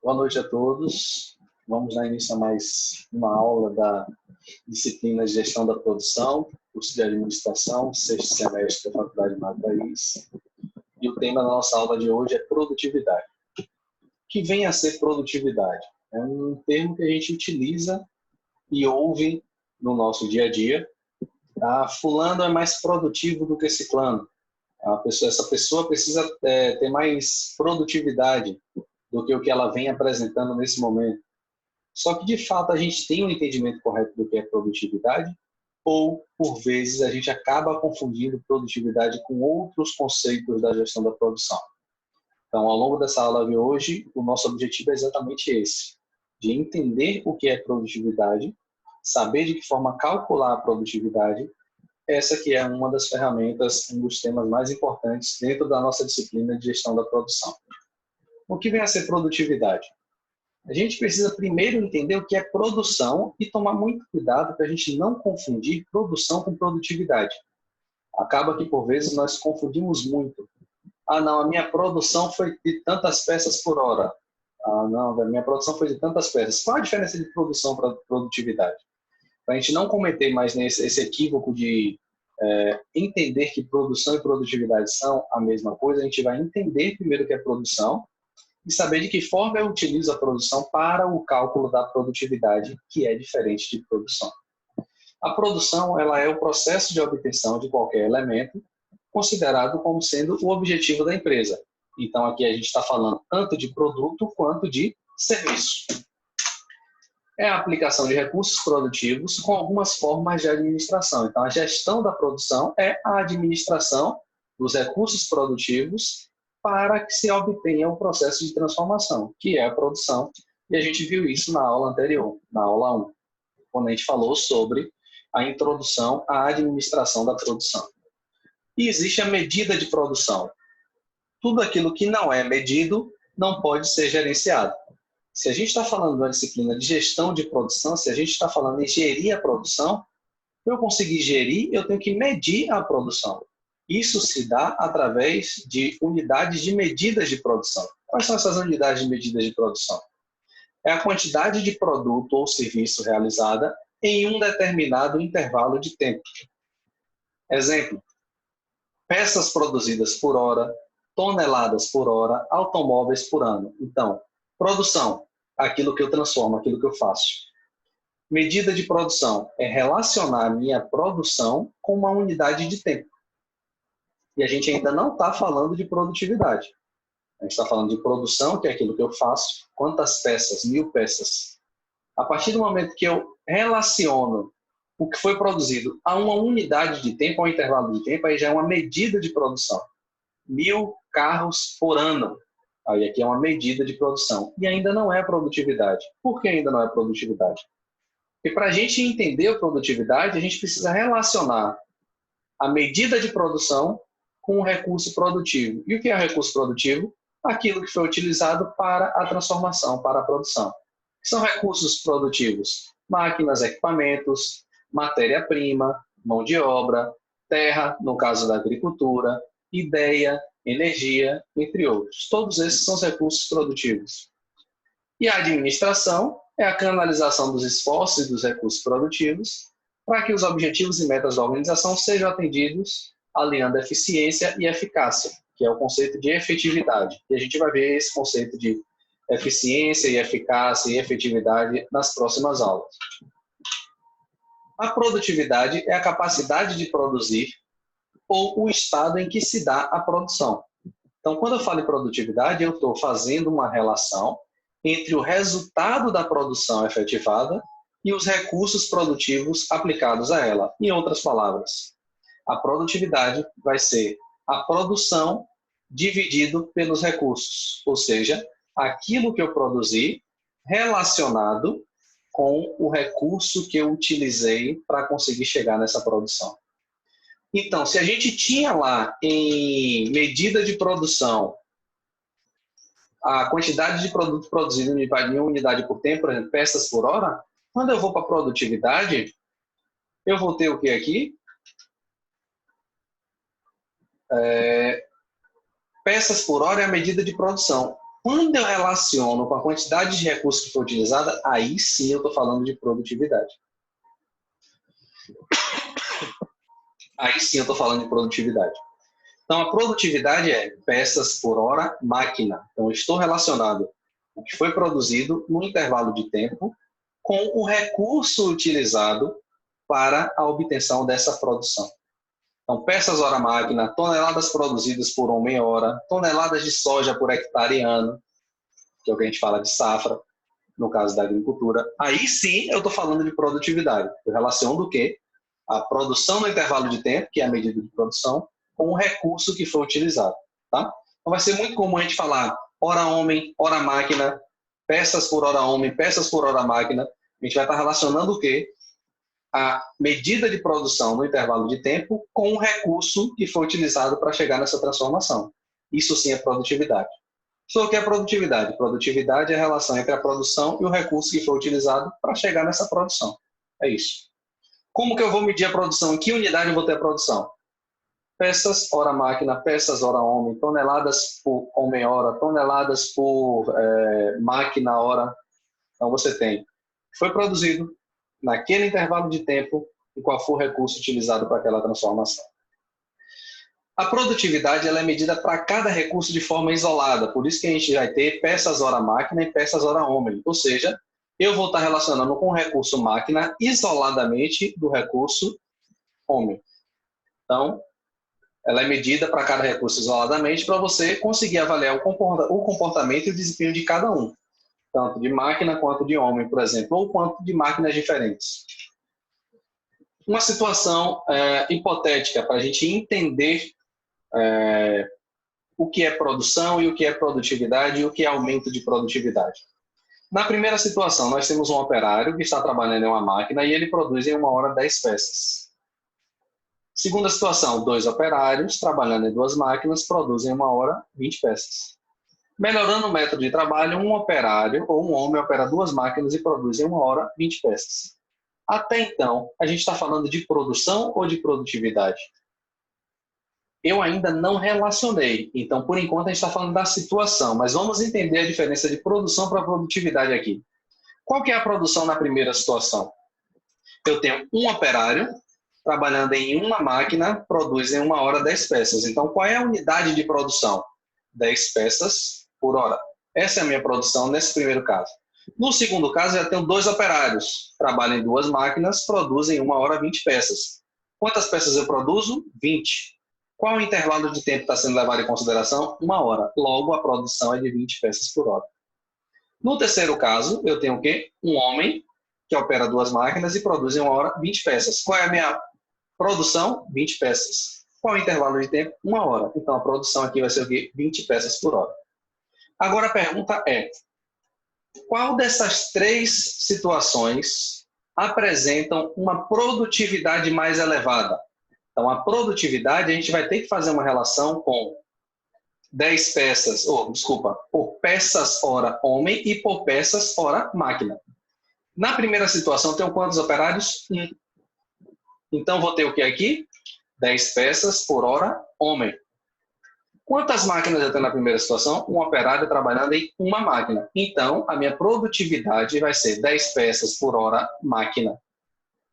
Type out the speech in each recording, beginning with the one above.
Boa noite a todos. Vamos dar início a mais uma aula da disciplina de Gestão da Produção, curso de Administração, sexto semestre da Faculdade Mato País. E o tema da nossa aula de hoje é produtividade. O que vem a ser produtividade? É um termo que a gente utiliza e ouve no nosso dia a dia. Fulano é mais produtivo do que ciclano. Essa pessoa precisa ter mais produtividade do que o que ela vem apresentando nesse momento. Só que, de fato, a gente tem um entendimento correto do que é produtividade ou, por vezes, a gente acaba confundindo produtividade com outros conceitos da gestão da produção. Então, ao longo dessa aula de hoje, o nosso objetivo é exatamente esse, de entender o que é produtividade, saber de que forma calcular a produtividade. Essa que é uma das ferramentas, um dos temas mais importantes dentro da nossa disciplina de gestão da produção. O que vem a ser produtividade? A gente precisa primeiro entender o que é produção e tomar muito cuidado para a gente não confundir produção com produtividade. Acaba que, por vezes, nós confundimos muito. Não, a minha produção foi de tantas peças por hora. Não, a minha produção foi de tantas peças. Qual a diferença de produção para produtividade? Para a gente não cometer mais esse equívoco de entender que produção e produtividade são a mesma coisa, a gente vai entender primeiro o que é produção e saber de que forma eu utilizo a produção para o cálculo da produtividade, que é diferente de produção. A produção ela é o processo de obtenção de qualquer elemento considerado como sendo o objetivo da empresa. Então, aqui a gente está falando tanto de produto quanto de serviço. É a aplicação de recursos produtivos com algumas formas de administração. Então, a gestão da produção é a administração dos recursos produtivos para que se obtenha um processo de transformação, que é a produção. E a gente viu isso na aula anterior, na aula 1, quando a gente falou sobre a introdução à administração da produção. E existe a medida de produção. Tudo aquilo que não é medido não pode ser gerenciado. Se a gente está falando de uma disciplina de gestão de produção, se a gente está falando em gerir a produção, para eu conseguir gerir, eu tenho que medir a produção. Isso se dá através de unidades de medidas de produção. Quais são essas unidades de medidas de produção? É a quantidade de produto ou serviço realizada em um determinado intervalo de tempo. Exemplo, peças produzidas por hora, toneladas por hora, automóveis por ano. Então, produção, aquilo que eu transformo, aquilo que eu faço. Medida de produção é relacionar a minha produção com uma unidade de tempo. E a gente ainda não está falando de produtividade. A gente está falando de produção, que é aquilo que eu faço. Quantas peças? 1000 peças. A partir do momento que eu relaciono o que foi produzido a uma unidade de tempo, a um intervalo de tempo, aí já é uma medida de produção. 1000 carros por ano. Aí aqui é uma medida de produção. E ainda não é produtividade. Por que ainda não é produtividade? Porque para a gente entender a produtividade, a gente precisa relacionar a medida de produção com o recurso produtivo. E o que é recurso produtivo? Aquilo que foi utilizado para a transformação, para a produção. São recursos produtivos: máquinas, equipamentos, matéria-prima, mão de obra, terra, no caso da agricultura, ideia, energia, entre outros. Todos esses são os recursos produtivos. E a administração é a canalização dos esforços e dos recursos produtivos para que os objetivos e metas da organização sejam atendidos alinhando eficiência e eficácia, que é o conceito de efetividade. E a gente vai ver esse conceito de eficiência e eficácia e efetividade nas próximas aulas. A produtividade é a capacidade de produzir ou o estado em que se dá a produção. Então, quando eu falo em produtividade, eu estou fazendo uma relação entre o resultado da produção efetivada e os recursos produtivos aplicados a ela. Em outras palavras, a produtividade vai ser a produção dividido pelos recursos, ou seja, aquilo que eu produzi relacionado com o recurso que eu utilizei para conseguir chegar nessa produção. Então, se a gente tinha lá em medida de produção a quantidade de produto produzido em uma unidade por tempo, por exemplo, peças por hora, quando eu vou para a produtividade, eu vou ter o que aqui? Peças por hora é a medida de produção. Quando eu relaciono com a quantidade de recursos que foi utilizada, aí sim eu estou falando de produtividade. Aí sim eu estou falando de produtividade. Então, a produtividade é peças por hora, máquina. Então, eu estou relacionado o que foi produzido no intervalo de tempo com o recurso utilizado para a obtenção dessa produção. Então, peças hora máquina, toneladas produzidas por homem hora, toneladas de soja por hectare ano, que é o que a gente fala de safra, no caso da agricultura. Aí sim eu estou falando de produtividade. Eu relaciono do quê? A produção no intervalo de tempo, que é a medida de produção, com o recurso que foi utilizado. Tá? Então vai ser muito comum a gente falar hora homem, hora máquina, peças por hora homem, peças por hora máquina. A gente vai estar relacionando o quê? A medida de produção no intervalo de tempo com o recurso que foi utilizado para chegar nessa transformação. Isso sim é produtividade. O que é produtividade? Produtividade é a relação entre a produção e o recurso que foi utilizado para chegar nessa produção. É isso. Como que eu vou medir a produção? Em que unidade eu vou ter a produção? Peças hora máquina, peças hora homem, toneladas por homem hora, toneladas por máquina hora. Então você tem, foi produzido naquele intervalo de tempo e qual foi o recurso utilizado para aquela transformação. A produtividade ela é medida para cada recurso de forma isolada, por isso que a gente vai ter peças hora máquina e peças hora homem, ou seja, eu vou estar relacionando com o recurso máquina isoladamente do recurso homem. Então, ela é medida para cada recurso isoladamente para você conseguir avaliar o comportamento e o desempenho de cada um, tanto de máquina quanto de homem, por exemplo, ou quanto de máquinas diferentes. Uma situação hipotética para a gente entender o que é produção e o que é produtividade e o que é aumento de produtividade. Na primeira situação, nós temos um operário que está trabalhando em uma máquina e ele produz em uma hora 10 peças. Segunda situação, 2 operários trabalhando em 2 máquinas produzem em uma hora 20 peças. Melhorando o método de trabalho, um operário ou um homem opera 2 máquinas e produz em uma hora 20 peças. Até então, a gente está falando de produção ou de produtividade? Eu ainda não relacionei, então por enquanto a gente está falando da situação, mas vamos entender a diferença de produção para produtividade aqui. Qual que é a produção na primeira situação? Eu tenho um operário trabalhando em uma máquina, produz em uma hora 10 peças. Então qual é a unidade de produção? 10 peças por hora. Essa é a minha produção nesse primeiro caso. No segundo caso, eu já tenho 2 operários, trabalham em 2 máquinas, produzem em uma hora 20 peças. Quantas peças eu produzo? 20. Qual o intervalo de tempo está sendo levado em consideração? 1 hora. Logo, a produção é de 20 peças por hora. No terceiro caso, eu tenho o quê? Um homem que opera 2 máquinas e produz em 1 hora 20 peças. Qual é a minha produção? 20 peças. Qual o intervalo de tempo? 1 hora. Então, a produção aqui vai ser o quê? 20 peças por hora. Agora, a pergunta é, qual dessas 3 situações apresentam uma produtividade mais elevada? Então, a produtividade, a gente vai ter que fazer uma relação com 10 peças, por peças hora homem e por peças hora máquina. Na primeira situação, tenho quantos operários? 1. Então, vou ter o que aqui? 10 peças por hora homem. Quantas máquinas eu tenho na primeira situação? Um operário trabalhando em uma máquina. Então, a minha produtividade vai ser 10 peças por hora máquina.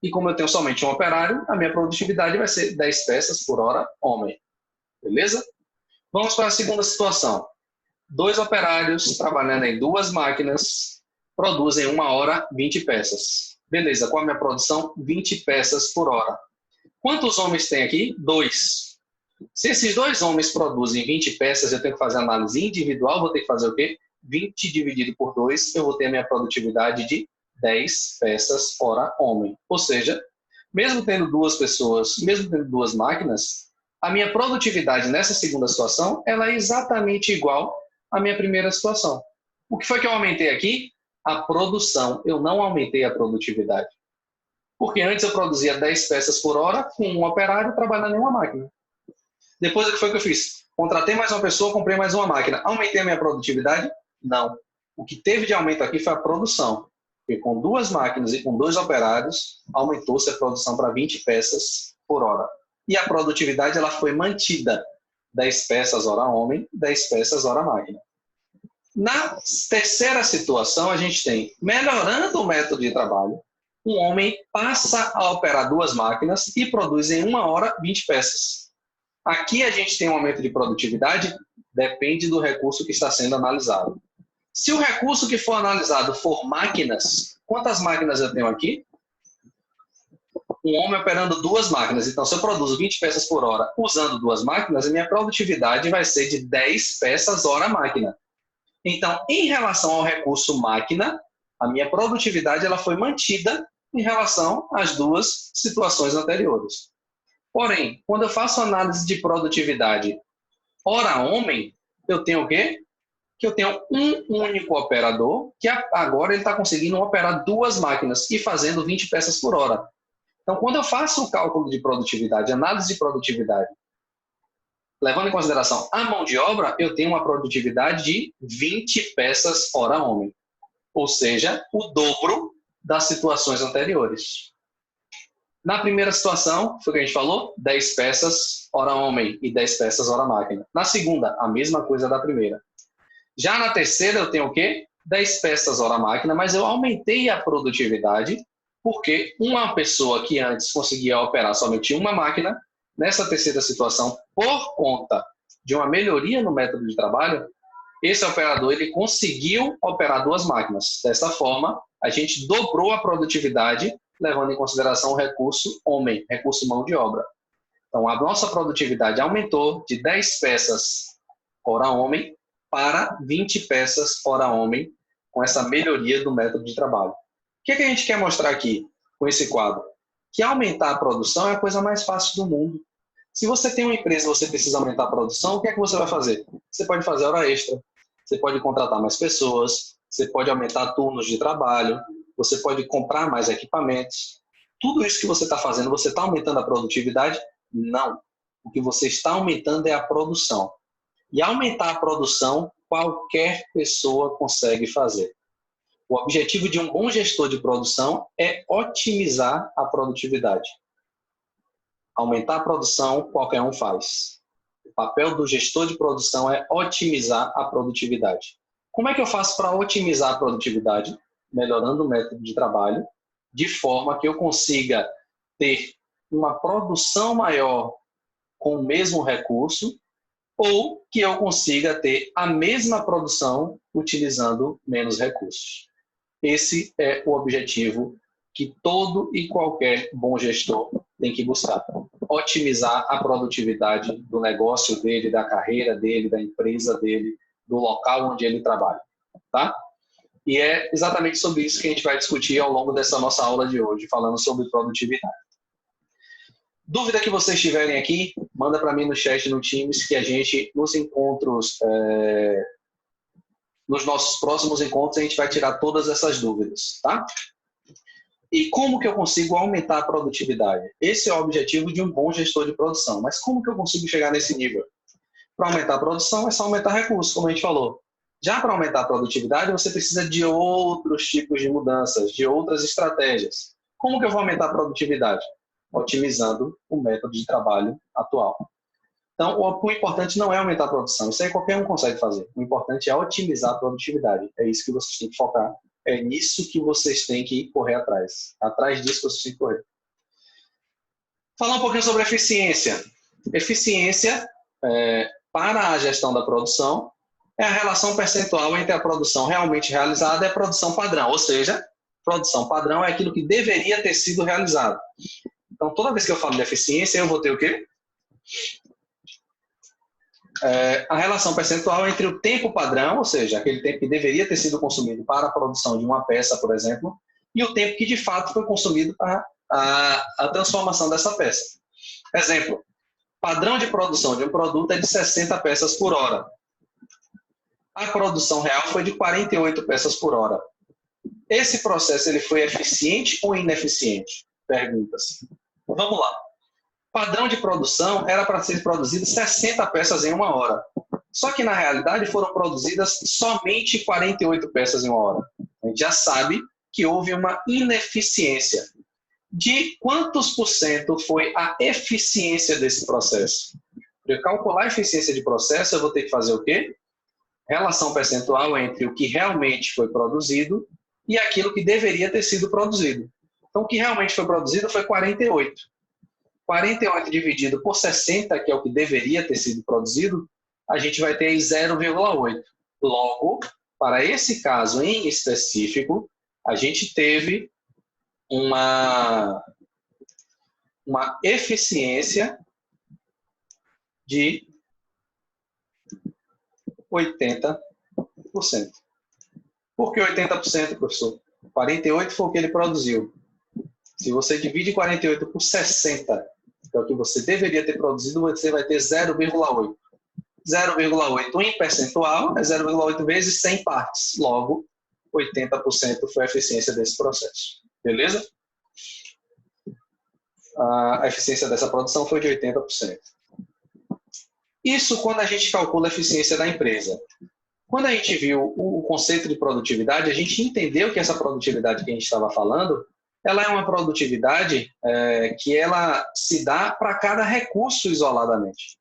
E como eu tenho somente um operário, a minha produtividade vai ser 10 peças por hora homem. Beleza? Vamos para a segunda situação. 2 operários trabalhando em 2 máquinas produzem 1 hora 20 peças. Beleza, qual é a minha produção? 20 peças por hora. Quantos homens tem aqui? 2. Se esses 2 homens produzem 20 peças, eu tenho que fazer análise individual, vou ter que fazer o quê? 20 dividido por 2, eu vou ter a minha produtividade de 10 peças hora homem. Ou seja, mesmo tendo 2 pessoas, mesmo tendo 2 máquinas, a minha produtividade nessa segunda situação ela é exatamente igual à minha primeira situação. O que foi que eu aumentei aqui? A produção. Eu não aumentei a produtividade. Porque antes eu produzia 10 peças por hora com um operário trabalhando em uma máquina. Depois, o que foi que eu fiz? Contratei mais uma pessoa, comprei mais uma máquina. Aumentei a minha produtividade? Não. O que teve de aumento aqui foi a produção. Porque com 2 máquinas e com 2 operários, aumentou-se a produção para 20 peças por hora. E a produtividade ela foi mantida. 10 peças hora homem, 10 peças hora máquina. Na terceira situação, a gente tem, melhorando o método de trabalho, um homem passa a operar 2 máquinas e produz em 1 hora 20 peças. Aqui a gente tem um aumento de produtividade, depende do recurso que está sendo analisado. Se o recurso que for analisado for máquinas, quantas máquinas eu tenho aqui? Um homem operando 2 máquinas. Então, se eu produzo 20 peças por hora usando 2 máquinas, a minha produtividade vai ser de 10 peças hora máquina. Então, em relação ao recurso máquina, a minha produtividade ela foi mantida em relação às 2 situações anteriores. Porém, quando eu faço análise de produtividade hora-homem, eu tenho o quê? Que eu tenho um único operador, que agora ele está conseguindo operar 2 máquinas e fazendo 20 peças por hora. Então, quando eu faço o cálculo de produtividade, análise de produtividade, levando em consideração a mão de obra, eu tenho uma produtividade de 20 peças hora-homem. Ou seja, o dobro das situações anteriores. Na primeira situação, foi o que a gente falou, 10 peças hora-homem e 10 peças hora-máquina. Na segunda, a mesma coisa da primeira. Já na terceira, eu tenho o quê? 10 peças hora-máquina, mas eu aumentei a produtividade porque uma pessoa que antes conseguia operar somente uma máquina, nessa terceira situação, por conta de uma melhoria no método de trabalho, esse operador ele conseguiu operar 2 máquinas. Dessa forma, a gente dobrou a produtividade, levando em consideração o recurso homem, recurso mão de obra. Então, a nossa produtividade aumentou de 10 peças hora homem para 20 peças hora homem, com essa melhoria do método de trabalho. O que a gente quer mostrar aqui com esse quadro? Que aumentar a produção é a coisa mais fácil do mundo. Se você tem uma empresa e você precisa aumentar a produção, o que é que você vai fazer? Você pode fazer hora extra, você pode contratar mais pessoas, você pode aumentar turnos de trabalho, você pode comprar mais equipamentos. Tudo isso que você está fazendo, você está aumentando a produtividade? Não. O que você está aumentando é a produção. E aumentar a produção, qualquer pessoa consegue fazer. O objetivo de um bom gestor de produção é otimizar a produtividade. Aumentar a produção, qualquer um faz. O papel do gestor de produção é otimizar a produtividade. Como é que eu faço para otimizar a produtividade? Melhorando o método de trabalho, de forma que eu consiga ter uma produção maior com o mesmo recurso, ou que eu consiga ter a mesma produção utilizando menos recursos. Esse é o objetivo que todo e qualquer bom gestor tem que buscar. Otimizar a produtividade do negócio dele, da carreira dele, da empresa dele, do local onde ele trabalha. Tá? E é exatamente sobre isso que a gente vai discutir ao longo dessa nossa aula de hoje, falando sobre produtividade. Dúvida que vocês tiverem aqui, manda para mim no chat, no Teams, que a gente, nos encontros, nos nossos próximos encontros, a gente vai tirar todas essas dúvidas, tá? E como que eu consigo aumentar a produtividade? Esse é o objetivo de um bom gestor de produção. Mas como que eu consigo chegar nesse nível? Para aumentar a produção é só aumentar recursos, como a gente falou. Já para aumentar a produtividade, você precisa de outros tipos de mudanças, de outras estratégias. Como que eu vou aumentar a produtividade? Otimizando o método de trabalho atual. Então, o importante não é aumentar a produção. Isso aí qualquer um consegue fazer. O importante é otimizar a produtividade. É isso que vocês têm que focar. É nisso que vocês têm que correr atrás. Atrás disso que vocês têm que correr. Falar um pouquinho sobre eficiência. Eficiência, para a gestão da produção, é a relação percentual entre a produção realmente realizada e a produção padrão. Ou seja, produção padrão é aquilo que deveria ter sido realizado. Então, toda vez que eu falo de eficiência, eu vou ter o quê? A relação percentual entre o tempo padrão, ou seja, aquele tempo que deveria ter sido consumido para a produção de uma peça, por exemplo, e o tempo que de fato foi consumido para a transformação dessa peça. Exemplo, padrão de produção de um produto é de 60 peças por hora. A produção real foi de 48 peças por hora. Esse processo ele foi eficiente ou ineficiente? Pergunta-se. Vamos lá. Padrão de produção era para ser produzido 60 peças em 1 hora. Só que, na realidade, foram produzidas somente 48 peças em 1 hora. A gente já sabe que houve uma ineficiência. De quantos por cento foi a eficiência desse processo? Para eu calcular a eficiência de processo, eu vou ter que fazer o quê? relação percentual entre o que realmente foi produzido e aquilo que deveria ter sido produzido. Então, o que realmente foi produzido foi 48. 48 dividido por 60, que é o que deveria ter sido produzido, a gente vai ter 0,8. Logo, para esse caso em específico, a gente teve uma eficiência de 80%. Por que 80%, professor? 48 foi o que ele produziu. Se você divide 48 por 60, que é o que você deveria ter produzido, você vai ter 0,8. 0,8 em percentual é 0,8 vezes 100 partes. Logo, 80% foi a eficiência desse processo. Beleza? A eficiência dessa produção foi de 80%. Isso quando a gente calcula a eficiência da empresa. Quando a gente viu o conceito de produtividade, a gente entendeu que essa produtividade que a gente estava falando, ela é uma produtividade que ela se dá para cada recurso isoladamente.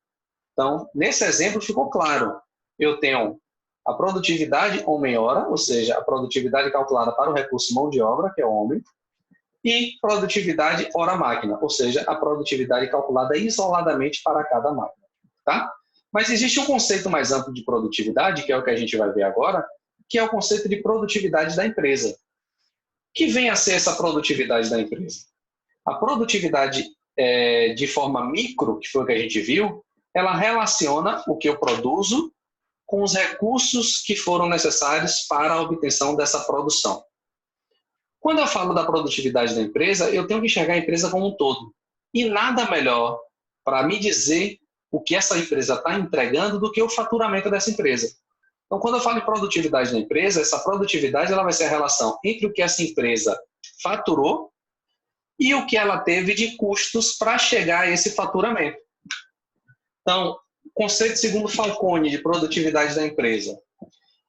Então, nesse exemplo ficou claro. Eu tenho a produtividade homem-hora, ou seja, a produtividade calculada para o recurso mão de obra, que é o homem, e produtividade hora-máquina, ou seja, a produtividade calculada isoladamente para cada máquina. Tá? Mas existe um conceito mais amplo de produtividade, que é o que a gente vai ver agora, que é o conceito de produtividade da empresa. Que vem a ser essa produtividade da empresa? A produtividade de forma micro, que foi o que a gente viu, ela relaciona o que eu produzo com os recursos que foram necessários para a obtenção dessa produção. Quando eu falo da produtividade da empresa, eu tenho que enxergar a empresa como um todo. E nada melhor para me dizer o que essa empresa está entregando do que o faturamento dessa empresa. Então, quando eu falo em produtividade da empresa, essa produtividade ela vai ser a relação entre o que essa empresa faturou e o que ela teve de custos para chegar a esse faturamento. Então, conceito segundo Falcone de produtividade da empresa.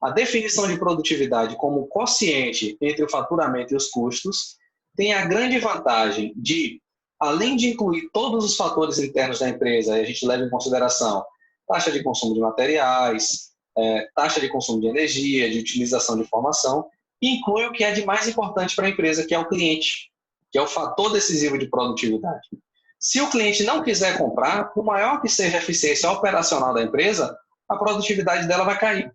A definição de produtividade como quociente entre o faturamento e os custos tem a grande vantagem de, além de incluir todos os fatores internos da empresa, a gente leva em consideração taxa de consumo de materiais, taxa de consumo de energia, de utilização de informação, inclui o que é de mais importante para a empresa, que é o cliente, que é o fator decisivo de produtividade. Se o cliente não quiser comprar, por maior que seja a eficiência operacional da empresa, a produtividade dela vai cair.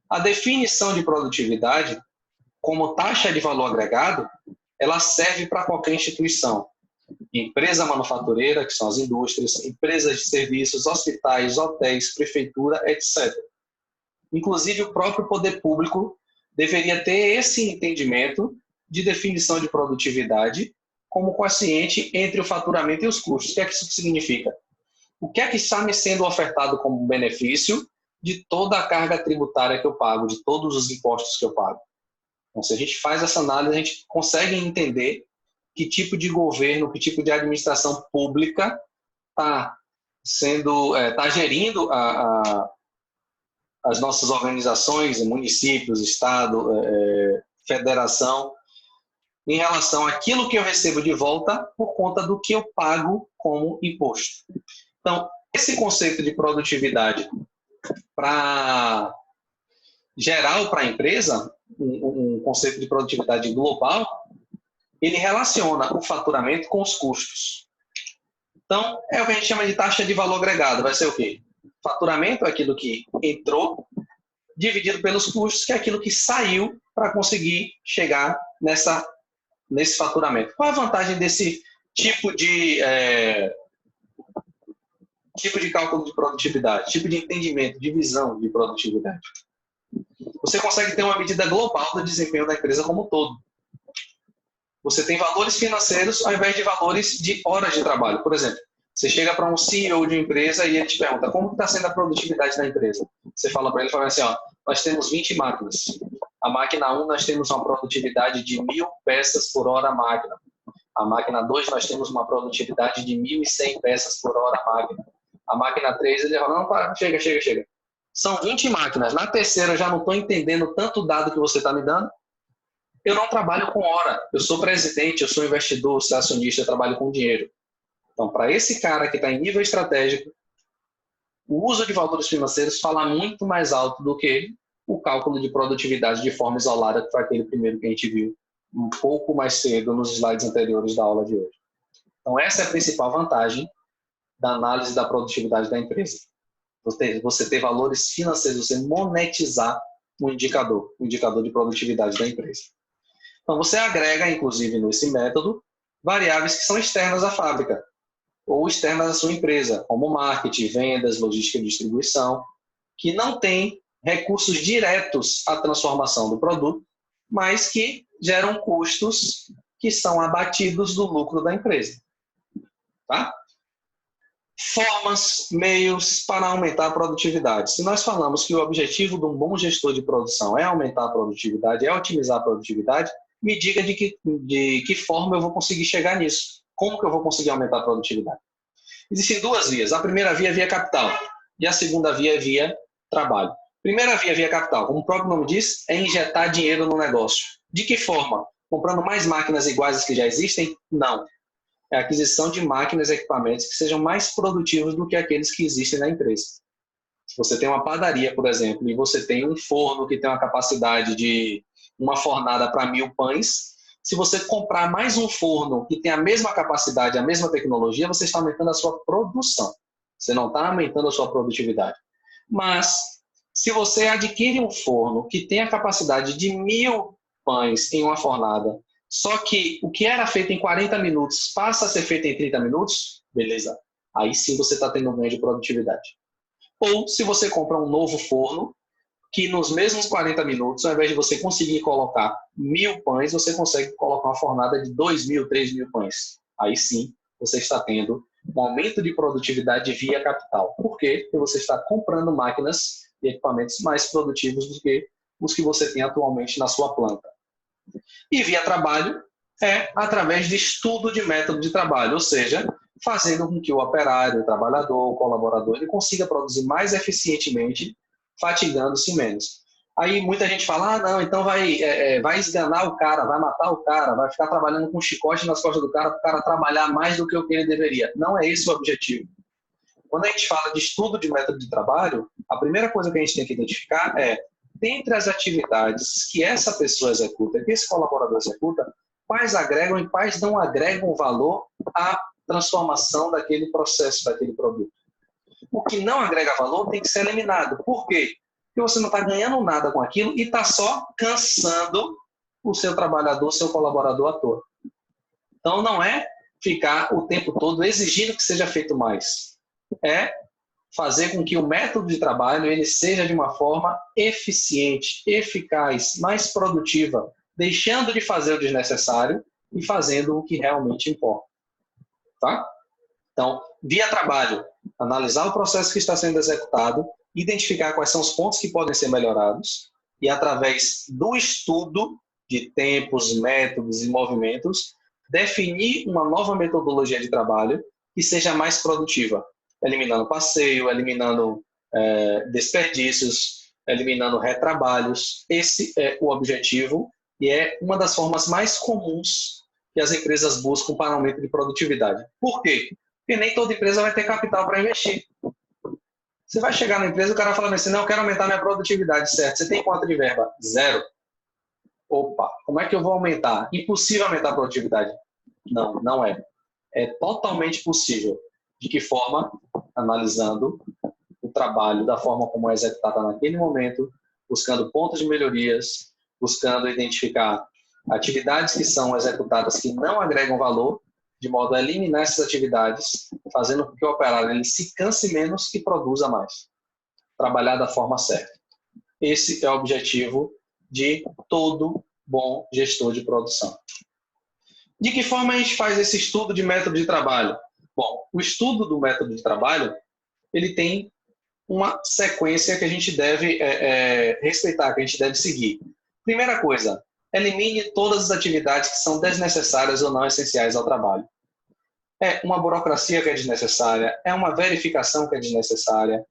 A definição de produtividade como taxa de valor agregado, ela serve para qualquer instituição. Empresa manufatureira, que são as indústrias, empresas de serviços, hospitais, hotéis, prefeitura, etc. Inclusive, o próprio poder público deveria ter esse entendimento de definição de produtividade como quociente entre o faturamento e os custos. O que é que isso significa? O que é que está me sendo ofertado como benefício de toda a carga tributária que eu pago, de todos os impostos que eu pago? Então, se a gente faz essa análise, a gente consegue entender que tipo de governo, que tipo de administração pública está gerindo as nossas organizações, municípios, estado, federação, em relação àquilo que eu recebo de volta por conta do que eu pago como imposto. Então, esse conceito de produtividade para geral para a empresa, um conceito de produtividade global, ele relaciona o faturamento com os custos. Então, é o que a gente chama de taxa de valor agregado. Vai ser o quê? Faturamento é aquilo que entrou, dividido pelos custos, que é aquilo que saiu para conseguir chegar nesse faturamento. Qual a vantagem desse tipo de cálculo de produtividade, tipo de entendimento, de visão de produtividade? Você consegue ter uma medida global do desempenho da empresa como um todo. Você tem valores financeiros ao invés de valores de horas de trabalho. Por exemplo, você chega para um CEO de uma empresa e ele te pergunta como está sendo a produtividade da empresa. Você fala para ele, fala assim, nós temos 20 máquinas. A máquina 1 nós temos uma produtividade de 1.000 peças por hora a máquina. A máquina 2 nós temos uma produtividade de 1.100 peças por hora a máquina. A máquina 3 ele fala, não, chega. São 20 máquinas. Na terceira eu já não estou entendendo tanto dado que você está me dando. Eu não trabalho com hora. Eu sou presidente, eu sou investidor, eu sou acionista, eu trabalho com dinheiro. Então, para esse cara que está em nível estratégico, O uso de valores financeiros fala muito mais alto do que o cálculo de produtividade de forma isolada, que foi aquele primeiro que a gente viu um pouco mais cedo nos slides anteriores da aula de hoje. Então, essa é a principal vantagem da análise da produtividade da empresa. Você ter valores financeiros, você monetizar o indicador de produtividade da empresa. Então, você agrega, inclusive, nesse método, variáveis que são externas à fábrica ou externas à sua empresa, como marketing, vendas, logística e distribuição, que não têm recursos diretos à transformação do produto, mas que geram custos que são abatidos do lucro da empresa. Tá? Formas, meios para aumentar a produtividade. Se nós falamos que o objetivo de um bom gestor de produção é aumentar a produtividade, é otimizar a produtividade, me diga de que forma eu vou conseguir chegar nisso. Como que eu vou conseguir aumentar a produtividade? Existem duas vias. A primeira via é via capital e a segunda via é via trabalho. Primeira via, via capital, como o próprio nome diz, é injetar dinheiro no negócio. De que forma? Comprando mais máquinas iguais às que já existem? Não. É a aquisição de máquinas e equipamentos que sejam mais produtivos do que aqueles que existem na empresa. Se você tem uma padaria, por exemplo, e você tem um forno que tem uma capacidade de uma fornada para 1000 pães, se você comprar mais um forno que tem a mesma capacidade, a mesma tecnologia, você está aumentando a sua produção. Você não está aumentando a sua produtividade. Mas, se você adquire um forno que tem a capacidade de 1000 pães em uma fornada, só que o que era feito em 40 minutos passa a ser feito em 30 minutos, beleza. Aí sim você está tendo um ganho de produtividade. Ou se você compra um novo forno, que nos mesmos 40 minutos, ao invés de você conseguir colocar 1000 pães, você consegue colocar uma fornada de 2000, 3000 pães. Aí sim você está tendo um aumento de produtividade via capital. Por quê? Porque você está comprando máquinas e equipamentos mais produtivos do que os que você tem atualmente na sua planta. E via trabalho é através de estudo de método de trabalho, ou seja, fazendo com que o operário, o trabalhador, o colaborador, ele consiga produzir mais eficientemente, fatigando-se menos. Aí muita gente fala, não, então vai esganar o cara, vai matar o cara, vai ficar trabalhando com um chicote nas costas do cara para o cara trabalhar mais do que o que ele deveria. Não é esse o objetivo. Quando a gente fala de estudo de método de trabalho, a primeira coisa que a gente tem que identificar é, dentre as atividades que essa pessoa executa, que esse colaborador executa, quais agregam e quais não agregam valor à transformação daquele processo, daquele produto. O que não agrega valor tem que ser eliminado. Por quê? Porque você não está ganhando nada com aquilo e está só cansando o seu trabalhador, o seu colaborador à toa. Então, não é ficar o tempo todo exigindo que seja feito mais. É fazer com que o método de trabalho ele seja de uma forma eficiente, eficaz, mais produtiva, deixando de fazer o desnecessário e fazendo o que realmente importa. Tá? Então, via trabalho, analisar o processo que está sendo executado, identificar quais são os pontos que podem ser melhorados e, através do estudo de tempos, métodos e movimentos, definir uma nova metodologia de trabalho que seja mais produtiva, eliminando passeio, eliminando desperdícios, eliminando retrabalhos. Esse é o objetivo e é uma das formas mais comuns que as empresas buscam para aumento de produtividade. Por quê? Porque nem toda empresa vai ter capital para investir. Você vai chegar na empresa e o cara fala assim, não, eu quero aumentar minha produtividade, certo? Você tem quanto de verba? 0. Opa, como é que eu vou aumentar? Impossível aumentar a produtividade. Não, não é. É totalmente possível. De que forma? Analisando o trabalho da forma como é executada naquele momento, buscando pontos de melhorias, buscando identificar atividades que são executadas que não agregam valor, de modo a eliminar essas atividades, fazendo com que o operário ele se canse menos e produza mais. Trabalhar da forma certa. Esse é o objetivo de todo bom gestor de produção. De que forma a gente faz esse estudo de método de trabalho? Bom, o estudo do método de trabalho, ele tem uma sequência que a gente deve respeitar, que a gente deve seguir. Primeira coisa, elimine todas as atividades que são desnecessárias ou não essenciais ao trabalho. É uma burocracia que é desnecessária, é uma verificação que é desnecessária,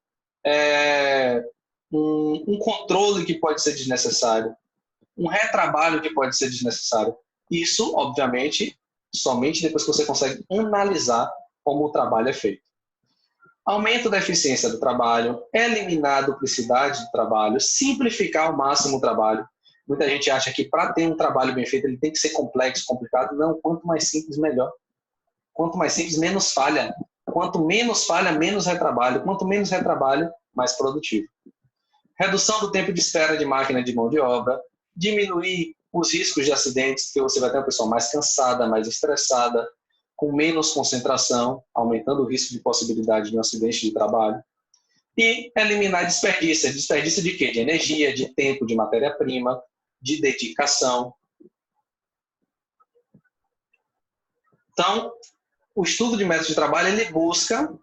é um controle que pode ser desnecessário, um retrabalho que pode ser desnecessário. Isso, obviamente, somente depois que você consegue analisar como o trabalho é feito. Aumento da eficiência do trabalho, eliminar a duplicidade do trabalho, simplificar ao máximo o trabalho. Muita gente acha que para ter um trabalho bem feito ele tem que ser complexo, complicado. Não, quanto mais simples, melhor. Quanto mais simples, menos falha. Quanto menos falha, menos retrabalho. Quanto menos retrabalho, mais produtivo. Redução do tempo de espera de máquina de mão de obra, diminuir os riscos de acidentes, porque você vai ter uma pessoa mais cansada, mais estressada, com menos concentração, aumentando o risco de possibilidade de um acidente de trabalho. E eliminar desperdício. Desperdício de quê? De energia, de tempo, de matéria-prima, de dedicação. Então, o estudo de métodos de trabalho, ele busca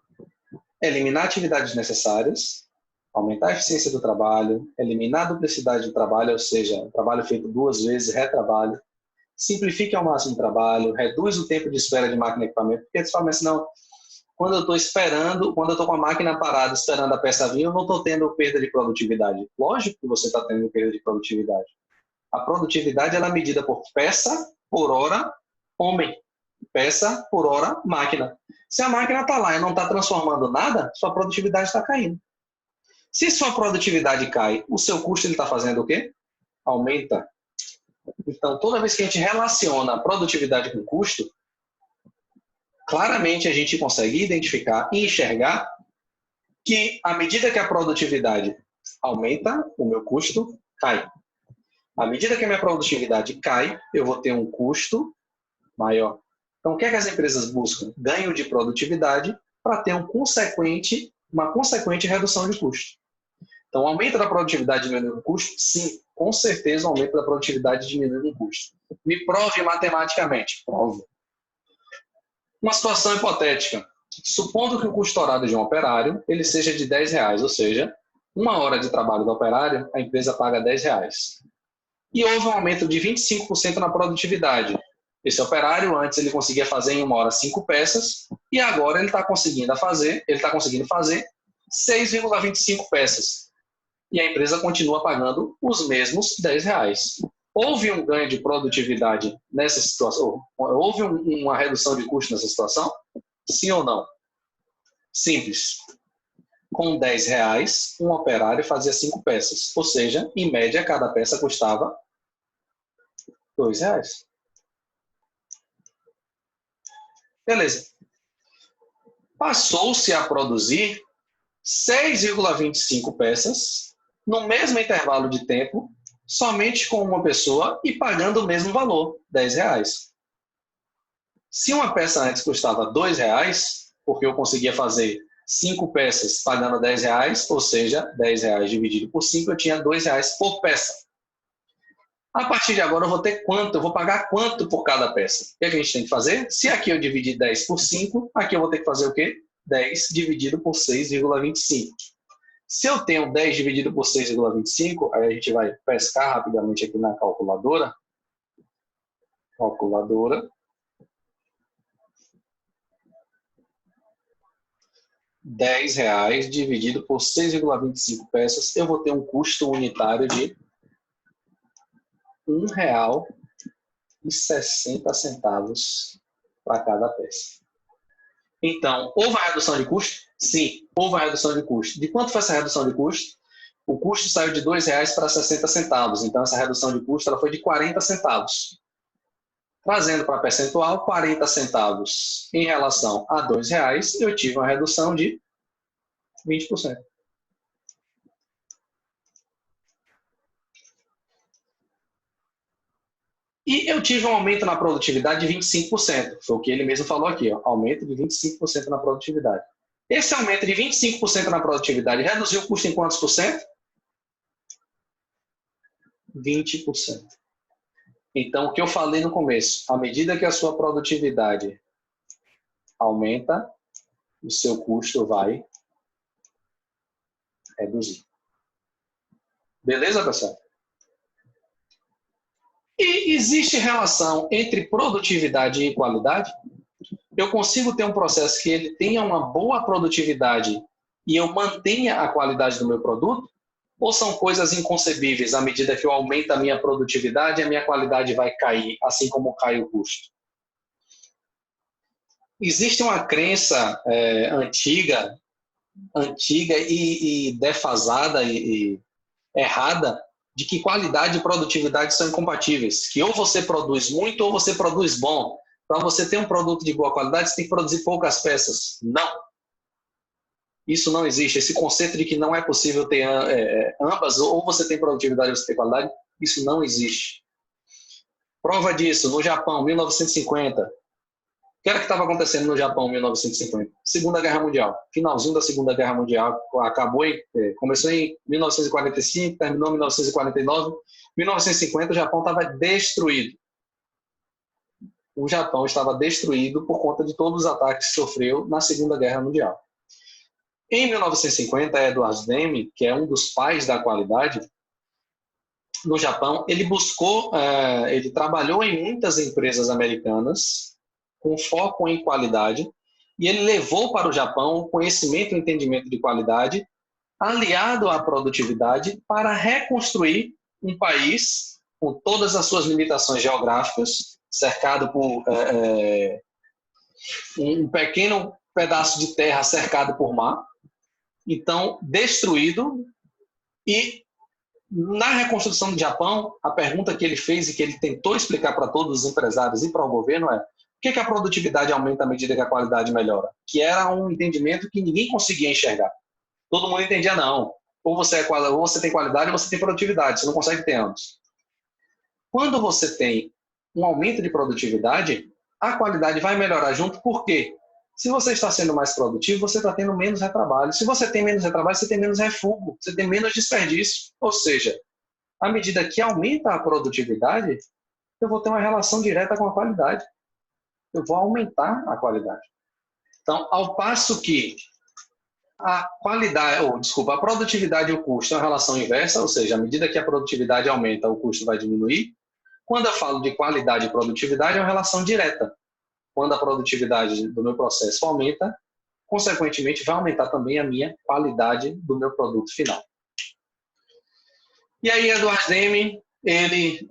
eliminar atividades necessárias, aumentar a eficiência do trabalho, eliminar a duplicidade do trabalho, ou seja, trabalho feito 2 vezes, retrabalho, simplifique ao máximo o trabalho, reduz o tempo de espera de máquina e equipamento, porque você fala assim, não, quando eu estou esperando, quando eu estou com a máquina parada esperando a peça vir, eu não estou tendo perda de produtividade. Lógico que você está tendo perda de produtividade. A produtividade ela é medida por peça, por hora, homem. Peça, por hora, máquina. Se a máquina está lá e não está transformando nada, sua produtividade está caindo. Se sua produtividade cai, o seu custo está fazendo o quê? Aumenta. Então, toda vez que a gente relaciona a produtividade com custo, claramente a gente consegue identificar e enxergar que, à medida que a produtividade aumenta, o meu custo cai. À medida que a minha produtividade cai, eu vou ter um custo maior. Então, o que é que as empresas buscam? Ganho de produtividade para ter uma consequente redução de custo. Então, o aumento da produtividade diminuindo o custo? Sim, com certeza o aumento da produtividade diminuindo o custo. Me prove matematicamente. Provo. Uma situação hipotética. Supondo que o custo horário de um operário ele seja de R$10, ou seja, 1 hora de trabalho do operário, a empresa paga R$10. E houve um aumento de 25% na produtividade. Esse operário, antes ele conseguia fazer em 1 hora 5 peças, e agora ele está conseguindo fazer 6,25 peças. E a empresa continua pagando os mesmos R$10. Houve um ganho de produtividade nessa situação? Houve uma redução de custo nessa situação? Sim ou não? Simples. Com R$10, um operário fazia 5 peças. Ou seja, em média, cada peça custava R$2. Beleza. Passou-se a produzir 6,25 peças no mesmo intervalo de tempo, somente com uma pessoa e pagando o mesmo valor, R$10. Se uma peça antes custava R$2, porque eu conseguia fazer 5 peças pagando R$10, ou seja, R$10 dividido por 5, eu tinha R$2 por peça. A partir de agora eu vou ter quanto? Eu vou pagar quanto por cada peça? O que é que a gente tem que fazer? Se aqui eu dividir 10 por 5, aqui eu vou ter que fazer o quê? 10 dividido por 6,25. Se eu tenho 10 dividido por 6,25, aí a gente vai pescar rapidamente aqui na calculadora. Calculadora. 10 reais dividido por 6,25 peças, eu vou ter um custo unitário de R$1,60 para cada peça. Então, houve a redução de custo? Sim, houve a redução de custo. De quanto foi essa redução de custo? O custo saiu de R$2 para 60 centavos. Então, essa redução de custo ela foi de 40 centavos. Trazendo para percentual, 40 centavos em relação a R$2, eu tive uma redução de 20%. E eu tive um aumento na produtividade de 25%. Foi o que ele mesmo falou aqui, ó, aumento de 25% na produtividade. Esse aumento de 25% na produtividade reduziu o custo em quantos por cento? 20%. Então, o que eu falei no começo, à medida que a sua produtividade aumenta, o seu custo vai reduzir. Beleza, pessoal? E existe relação entre produtividade e qualidade? Eu consigo ter um processo que ele tenha uma boa produtividade e eu mantenha a qualidade do meu produto? Ou são coisas inconcebíveis à medida que eu aumento a minha produtividade, a minha qualidade vai cair, assim como cai o custo? Existe uma crença antiga antiga e defasada e errada de que qualidade e produtividade são incompatíveis, que ou você produz muito ou você produz bom. Para você ter um produto de boa qualidade, você tem que produzir poucas peças. Não. Isso não existe. Esse conceito de que não é possível ter ambas, ou você tem produtividade ou você tem qualidade, isso não existe. Prova disso, no Japão, 1950. O que era que estava acontecendo no Japão em 1950? Segunda Guerra Mundial. Finalzinho da Segunda Guerra Mundial. Começou em 1945, terminou em 1949. 1950, o Japão estava destruído. O Japão estava destruído por conta de todos os ataques que sofreu na Segunda Guerra Mundial. Em 1950, Edward Deming, que é um dos pais da qualidade, no Japão, ele trabalhou em muitas empresas americanas com foco em qualidade e ele levou para o Japão o conhecimento e entendimento de qualidade aliado à produtividade para reconstruir um país com todas as suas limitações geográficas, cercado por um pequeno pedaço de terra cercado por mar, então destruído. E na reconstrução do Japão, a pergunta que ele fez e que ele tentou explicar para todos os empresários e para o governo é: por que a produtividade aumenta à medida que a qualidade melhora? Que era um entendimento que ninguém conseguia enxergar. Todo mundo entendia, não. Ou você tem qualidade ou você tem produtividade. Você não consegue ter ambos. Quando você tem um aumento de produtividade, a qualidade vai melhorar junto. Por quê? Se você está sendo mais produtivo, você está tendo menos retrabalho. Se você tem menos retrabalho, você tem menos refúgio, você tem menos desperdício. Ou seja, à medida que aumenta a produtividade, eu vou ter uma relação direta com a qualidade. Eu vou aumentar a qualidade. Então, ao passo que a produtividade e o custo é uma relação inversa, ou seja, à medida que a produtividade aumenta, o custo vai diminuir. Quando eu falo de qualidade e produtividade, é uma relação direta. Quando a produtividade do meu processo aumenta, consequentemente vai aumentar também a minha qualidade do meu produto final. E aí, Edward Deming, ele,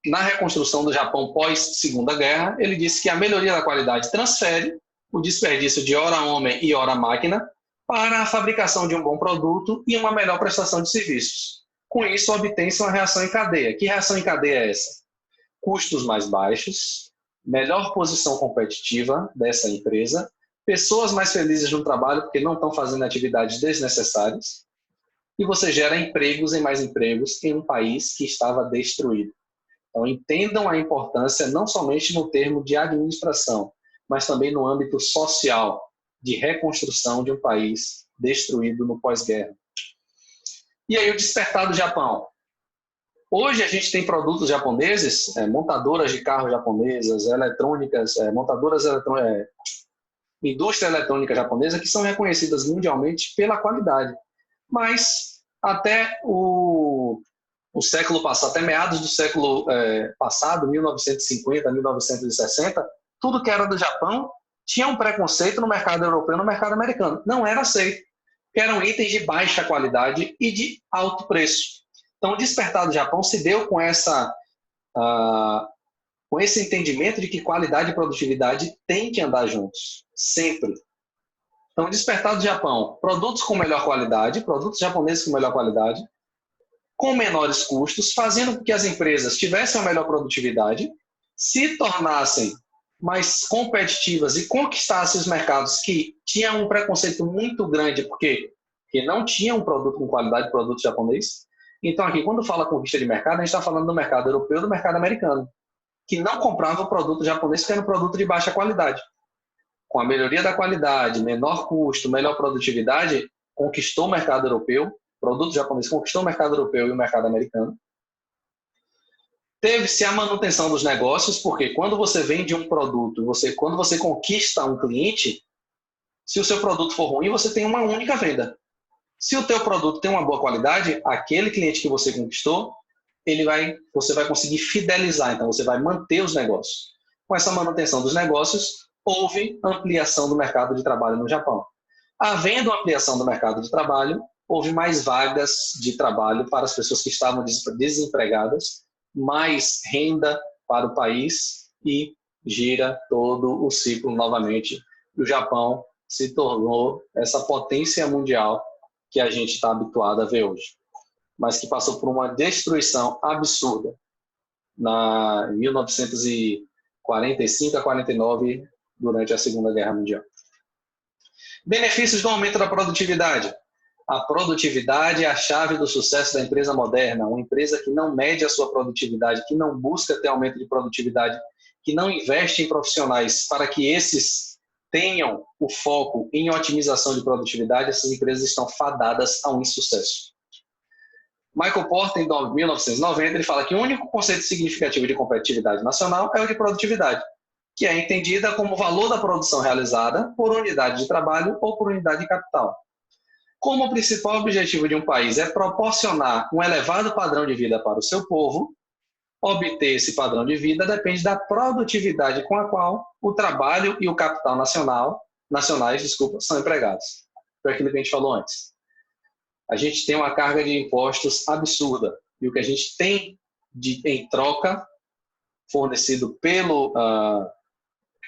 na reconstrução do Japão pós-Segunda Guerra, ele disse que a melhoria da qualidade transfere o desperdício de hora-homem e hora-máquina para a fabricação de um bom produto e uma melhor prestação de serviços. Com isso, obtém-se uma reação em cadeia. Que reação em cadeia é essa? Custos mais baixos, melhor posição competitiva dessa empresa, pessoas mais felizes no trabalho porque não estão fazendo atividades desnecessárias, e você gera empregos e mais empregos em um país que estava destruído. Então, entendam a importância não somente no termo de administração, mas também no âmbito social, de reconstrução de um país destruído no pós-guerra. E aí o despertar do Japão. Hoje a gente tem produtos japoneses, montadoras de carros japonesas, indústria eletrônica japonesa, que são reconhecidas mundialmente pela qualidade. Mas até o século passado, até meados do século passado, 1950, 1960, tudo que era do Japão tinha um preconceito no mercado europeu e no mercado americano. Não era aceito, porque eram itens de baixa qualidade e de alto preço. Então, o despertar do Japão se deu com esse entendimento de que qualidade e produtividade têm que andar juntos, sempre. Então, o despertar do Japão, produtos com melhor qualidade, produtos japoneses com melhor qualidade, com menores custos, fazendo com que as empresas tivessem uma melhor produtividade, se tornassem mais competitivas e conquistassem os mercados que tinham um preconceito muito grande, porque não tinham um produto com qualidade, produto japonês. Então, aqui, quando fala conquista de mercado, a gente está falando do mercado europeu e do mercado americano, que não comprava o produto japonês, que era um produto de baixa qualidade. Com a melhoria da qualidade, menor custo, melhor produtividade, conquistou o mercado europeu, o produto japonês conquistou o mercado europeu e o mercado americano. Teve-se a manutenção dos negócios, porque quando você vende um produto, quando você conquista um cliente, se o seu produto for ruim, você tem uma única venda. Se o teu produto tem uma boa qualidade, aquele cliente que você conquistou, você vai conseguir fidelizar, então você vai manter os negócios. Com essa manutenção dos negócios, houve ampliação do mercado de trabalho no Japão. Havendo ampliação do mercado de trabalho, houve mais vagas de trabalho para as pessoas que estavam desempregadas, mais renda para o país e gira todo o ciclo novamente. O Japão se tornou essa potência mundial que a gente está habituado a ver hoje, mas que passou por uma destruição absurda em 1945 a 49, durante a Segunda Guerra Mundial. Benefícios do aumento da produtividade. A produtividade é a chave do sucesso da empresa moderna. Uma empresa que não mede a sua produtividade, que não busca ter aumento de produtividade, que não investe em profissionais para que esses tenham o foco em otimização de produtividade, essas empresas estão fadadas a um insucesso. Michael Porter, em 1990, ele fala que o único conceito significativo de competitividade nacional é o de produtividade, que é entendida como o valor da produção realizada por unidade de trabalho ou por unidade de capital. Como o principal objetivo de um país é proporcionar um elevado padrão de vida para o seu povo, obter esse padrão de vida depende da produtividade com a qual o trabalho e o capital nacionais são empregados. Foi aquilo que a gente falou antes. A gente tem uma carga de impostos absurda, e o que a gente tem em troca, fornecido pelo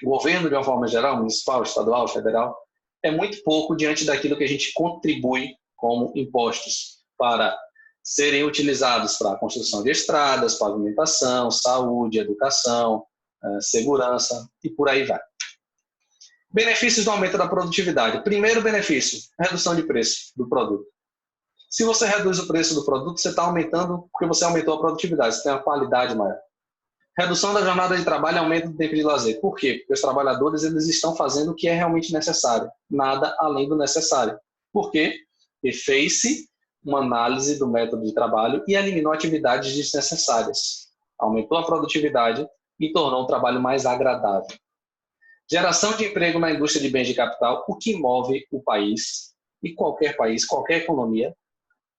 governo de uma forma geral, municipal, estadual, federal, é muito pouco diante daquilo que a gente contribui como impostos para serem utilizados para a construção de estradas, pavimentação, saúde, educação, segurança e por aí vai. Benefícios do aumento da produtividade. Primeiro benefício, redução de preço do produto. Se você reduz o preço do produto, você está aumentando porque você aumentou a produtividade, você tem uma qualidade maior. Redução da jornada de trabalho e aumento do tempo de lazer. Por quê? Porque os trabalhadores eles estão fazendo o que é realmente necessário, nada além do necessário. Por quê? Porque fez-se uma análise do método de trabalho e eliminou atividades desnecessárias. Aumentou a produtividade e tornou o trabalho mais agradável. Geração de emprego na indústria de bens de capital. O que move o país, e qualquer país, qualquer economia,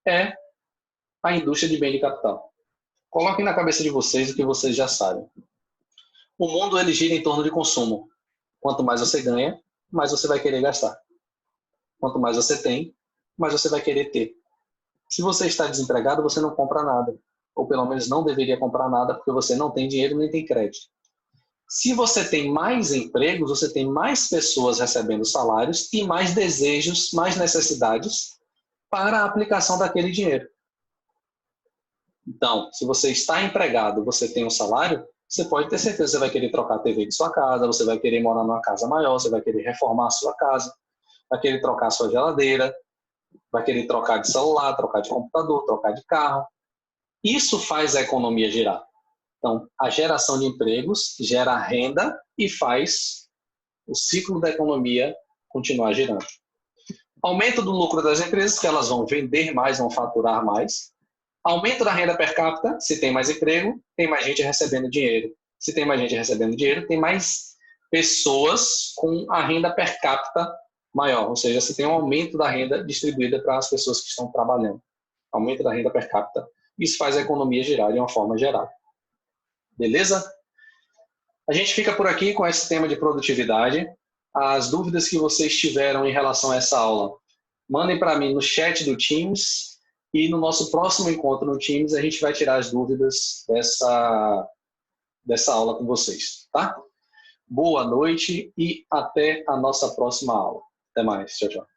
é a indústria de bens de capital. Coloquem na cabeça de vocês o que vocês já sabem. O mundo ele gira em torno de consumo. Quanto mais você ganha, mais você vai querer gastar. Quanto mais você tem, mais você vai querer ter. Se você está desempregado, você não compra nada. Ou pelo menos não deveria comprar nada, porque você não tem dinheiro nem tem crédito. Se você tem mais empregos, você tem mais pessoas recebendo salários e mais desejos, mais necessidades para a aplicação daquele dinheiro. Então, se você está empregado, você tem um salário, você pode ter certeza que você vai querer trocar a TV de sua casa, você vai querer morar numa casa maior, você vai querer reformar a sua casa, vai querer trocar a sua geladeira, vai querer trocar de celular, trocar de computador, trocar de carro. Isso faz a economia girar. Então, a geração de empregos gera renda e faz o ciclo da economia continuar girando. Aumento do lucro das empresas, que elas vão vender mais, vão faturar mais. Aumento da renda per capita, se tem mais emprego, tem mais gente recebendo dinheiro. Se tem mais gente recebendo dinheiro, tem mais pessoas com a renda per capita maior. Ou seja, você tem um aumento da renda distribuída para as pessoas que estão trabalhando. Aumento da renda per capita. Isso faz a economia girar de uma forma geral. Beleza? A gente fica por aqui com esse tema de produtividade. As dúvidas que vocês tiveram em relação a essa aula, mandem para mim no chat do Teams e no nosso próximo encontro no Teams a gente vai tirar as dúvidas dessa aula com vocês, tá? Boa noite e até a nossa próxima aula. Até mais. Tchau, tchau.